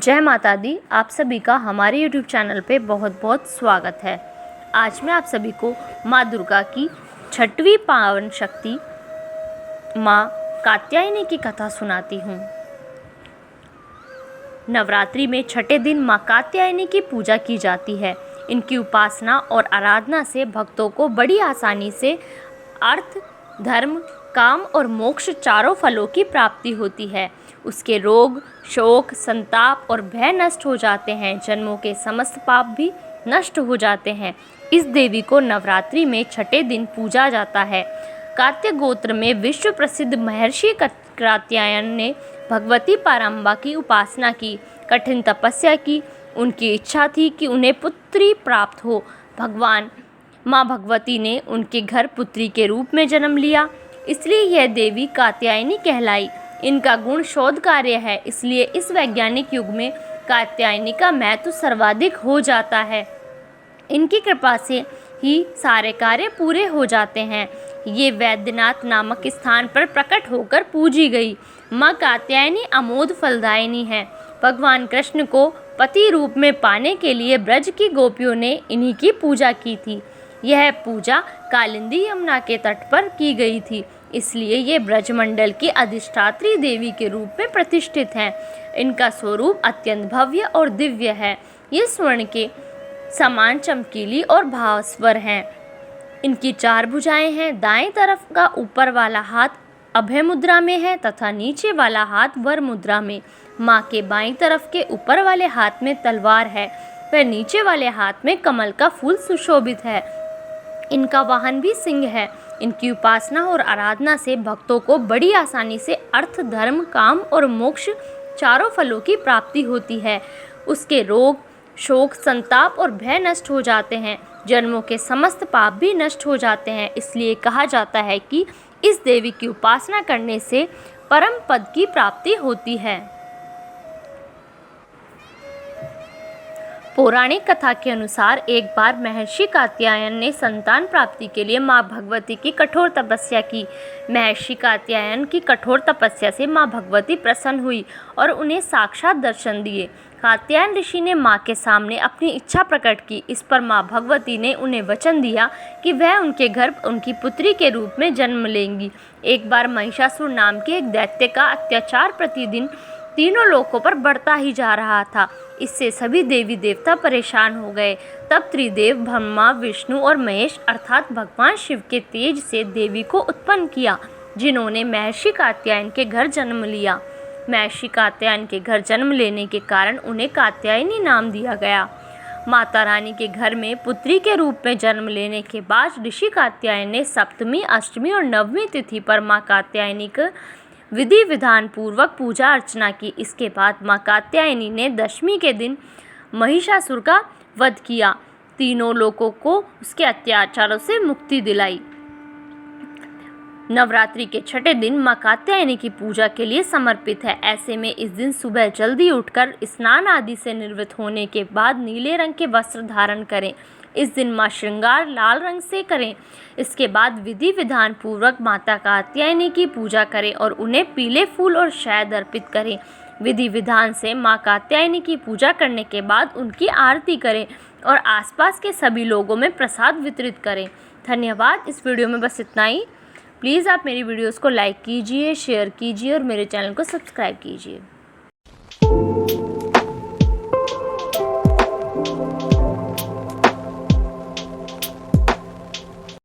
जय माता दी। आप सभी का हमारे YouTube चैनल पे बहुत बहुत स्वागत है। आज मैं आप सभी को माँ दुर्गा की छठवीं पावन शक्ति माँ कात्यायनी की कथा सुनाती हूँ। नवरात्रि में छठे दिन माँ कात्यायनी की पूजा की जाती है। इनकी उपासना और आराधना से भक्तों को बड़ी आसानी से अर्थ, धर्म, काम और मोक्ष चारों फलों की प्राप्ति होती है। उसके रोग, शोक, संताप और भय नष्ट हो जाते हैं। जन्मों के समस्त पाप भी नष्ट हो जाते हैं। इस देवी को नवरात्रि में छठे दिन पूजा जाता है। कात्य गोत्र में विश्व प्रसिद्ध महर्षि कात्यायन ने भगवती पारंबा की उपासना की, कठिन तपस्या की। उनकी इच्छा थी कि उन्हें पुत्री प्राप्त हो। माँ भगवती ने उनके घर पुत्री के रूप में जन्म लिया, इसलिए यह देवी कात्यायनी कहलाई। इनका गुण शोध कार्य है, इसलिए इस वैज्ञानिक युग में कात्यायनी का महत्व सर्वाधिक हो जाता है। इनकी कृपा से ही सारे कार्य पूरे हो जाते हैं। ये वैद्यनाथ नामक स्थान पर प्रकट होकर पूजी गई। माँ कात्यायनी अमोघ फलदायिनी है। भगवान कृष्ण को पति रूप में पाने के लिए ब्रज की गोपियों ने इन्हीं की पूजा की थी। यह पूजा कालिंदी यमुना के तट पर की गई थी, इसलिए ये ब्रजमंडल की अधिष्ठात्री देवी के रूप में प्रतिष्ठित हैं। इनका स्वरूप अत्यंत भव्य और दिव्य है। ये स्वर्ण के समान चमकीली और भास्वर हैं। इनकी 4 भुजाएं हैं। दाएं तरफ का ऊपर वाला हाथ अभय मुद्रा में है तथा नीचे वाला हाथ वर मुद्रा में। माँ के बाईं तरफ के ऊपर वाले हाथ में तलवार है, वह नीचे वाले हाथ में कमल का फूल सुशोभित है। इनका वाहन भी सिंह है। इनकी उपासना और आराधना से भक्तों को बड़ी आसानी से अर्थ, धर्म, काम और मोक्ष चारों फलों की प्राप्ति होती है। उसके रोग, शोक, संताप और भय नष्ट हो जाते हैं। जन्मों के समस्त पाप भी नष्ट हो जाते हैं। इसलिए कहा जाता है कि इस देवी की उपासना करने से परम पद की प्राप्ति होती है। पौराणिक कथा के अनुसार एक बार महर्षि कात्यायन ने संतान प्राप्ति के लिए माँ भगवती की कठोर तपस्या की। महर्षि कात्यायन की कठोर तपस्या से माँ भगवती प्रसन्न हुई और उन्हें साक्षात दर्शन दिए। कात्यायन ऋषि ने माँ के सामने अपनी इच्छा प्रकट की। इस पर माँ भगवती ने उन्हें वचन दिया कि वह उनके घर उनकी पुत्री के रूप में जन्म लेंगी। एक बार महिषासुर नाम के एक दैत्य का अत्याचार प्रतिदिन तीनों लोकों पर बढ़ता ही जा रहा था। इससे सभी देवी देवता परेशान हो गए। तब त्रिदेव ब्रह्मा, विष्णु और महेश अर्थात भगवान शिव के तेज से देवी को उत्पन्न किया, जिन्होंने महर्षि कात्यायन के घर जन्म लिया। महर्षि कात्यायन के घर जन्म लेने के कारण उन्हें कात्यायनी नाम दिया गया। माता रानी के घर में पुत्री के रूप में जन्म लेने के बाद ऋषि कात्यायन ने सप्तमी, अष्टमी और नवमी तिथि पर माँ कात्यायनी का विधि विधान पूर्वक पूजा अर्चना की। इसके बाद माँ कात्यायनी ने दशमी के दिन महिषासुर का वध किया, तीनों लोगों को उसके अत्याचारों से मुक्ति दिलाई। नवरात्रि के छठे दिन माँ कात्यायनी की पूजा के लिए समर्पित है। ऐसे में इस दिन सुबह जल्दी उठकर स्नान आदि से निवृत्त होने के बाद नीले रंग के वस्त्र धारण करें। इस दिन माँ श्रृंगार लाल रंग से करें। इसके बाद विधि विधान पूर्वक माता कात्यायनी की पूजा करें और उन्हें पीले फूल और शहद अर्पित करें। विधि विधान से माँ कात्यायनी की पूजा करने के बाद उनकी आरती करें और आसपास के सभी लोगों में प्रसाद वितरित करें। धन्यवाद। इस वीडियो में बस इतना ही। प्लीज़ आप मेरी वीडियोस को लाइक कीजिए, शेयर कीजिए और मेरे चैनल को सब्सक्राइब कीजिए।